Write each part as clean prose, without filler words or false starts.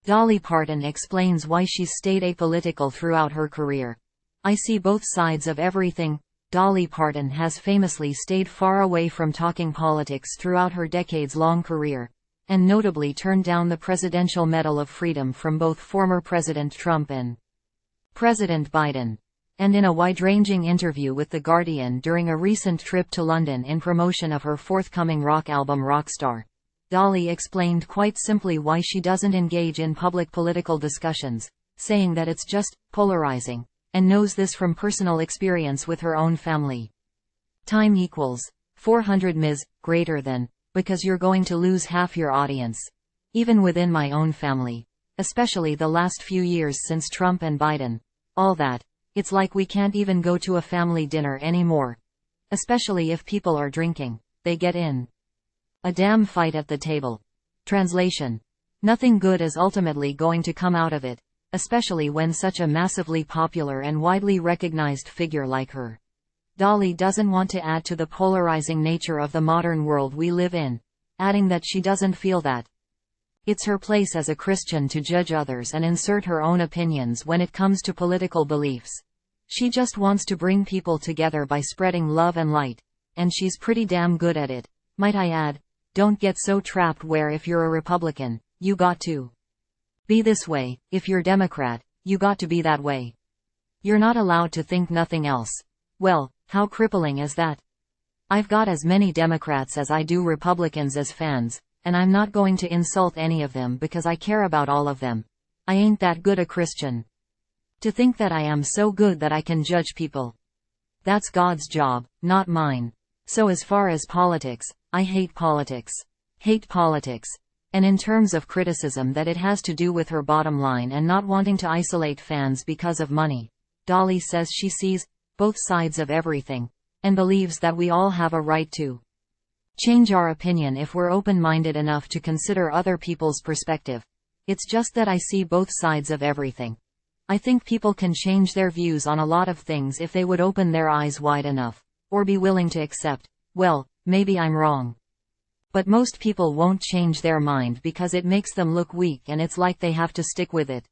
Dolly Parton explains why she's stayed apolitical throughout her career. "I see both sides of everything." Dolly Parton has famously stayed far away from talking politics throughout her decades-long career, and notably turned down the Presidential Medal of Freedom from both former President Trump and President Biden. And in a wide-ranging interview with The Guardian during a recent trip to London in promotion of her forthcoming rock album Rockstar, Dolly explained quite simply why she doesn't engage in public political discussions, saying that it's just polarizing, and knows this from personal experience with her own family. Time equals 400 ms greater than, because you're going to lose half your audience. Even within my own family, especially the last few years since Trump and Biden, all that, it's like we can't even go to a family dinner anymore. Especially if people are drinking, they get in a damn fight at the table. Translation: nothing good is ultimately going to come out of it, especially when such a massively popular and widely recognized figure like her. Dolly doesn't want to add to the polarizing nature of the modern world we live in, adding that she doesn't feel that it's her place as a Christian to judge others and insert her own opinions when it comes to political beliefs. She just wants to bring people together by spreading love and light, and she's pretty damn good at it, might I add. Don't get so trapped where if you're a Republican, you got to be this way, if you're Democrat, you got to be that way. You're not allowed to think nothing else. Well, how crippling is that? I've got as many Democrats as I do Republicans as fans, and I'm not going to insult any of them because I care about all of them. I ain't that good a Christian. To think that I am so good that I can judge people. That's God's job, not mine. So as far as politics, I hate politics. Hate politics. And in terms of criticism that it has to do with her bottom line and not wanting to isolate fans because of money, Dolly says she sees both sides of everything, and believes that we all have a right to change our opinion if we're open-minded enough to consider other people's perspective. It's just that I see both sides of everything. I think people can change their views on a lot of things if they would open their eyes wide enough, or be willing to accept, well, maybe I'm wrong. But most people won't change their mind because it makes them look weak and it's like they have to stick with it.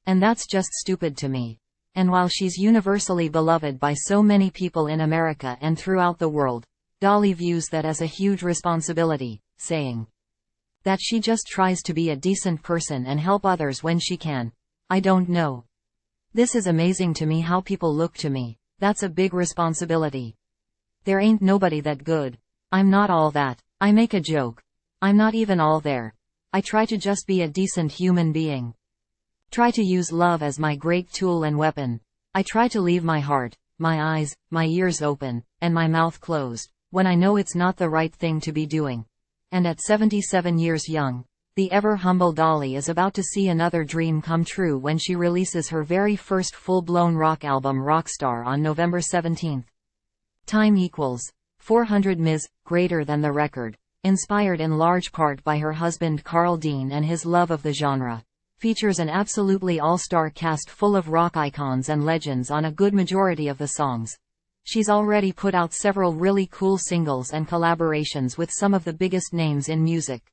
And that's just stupid to me. And while she's universally beloved by so many people in America and throughout the world, Dolly views that as a huge responsibility, saying that she just tries to be a decent person and help others when she can. I don't know. This is amazing to me how people look to me. That's a big responsibility. There ain't nobody that good. I'm not all that. I make a joke. I'm not even all there. I try to just be a decent human being. Try to use love as my great tool and weapon. I try to leave my heart, my eyes, my ears open, and my mouth closed, when I know it's not the right thing to be doing. And at 77 years young, the ever-humble Dolly is about to see another dream come true when she releases her very first full-blown rock album Rockstar on November 17. Time equals 400 ms greater than the record, inspired in large part by her husband Carl Dean and his love of the genre. Features an absolutely all-star cast full of rock icons and legends on a good majority of the songs. She's already put out several really cool singles and collaborations with some of the biggest names in music.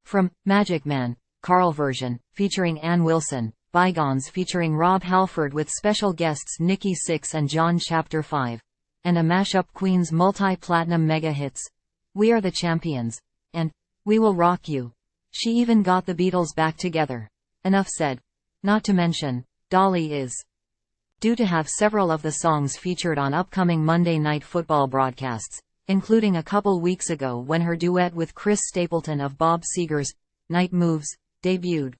From Magic Man, Carl version, featuring Ann Wilson, Bygones featuring Rob Halford with special guests Nikki Sixx and John Chapter 5. And a mashup Queen's multi-platinum mega hits, We Are the Champions, and We Will Rock You. She even got the Beatles back together. Enough said. Not to mention, Dolly is due to have several of the songs featured on upcoming Monday Night Football broadcasts, including a couple weeks ago when her duet with Chris Stapleton of Bob Seger's Night Moves debuted.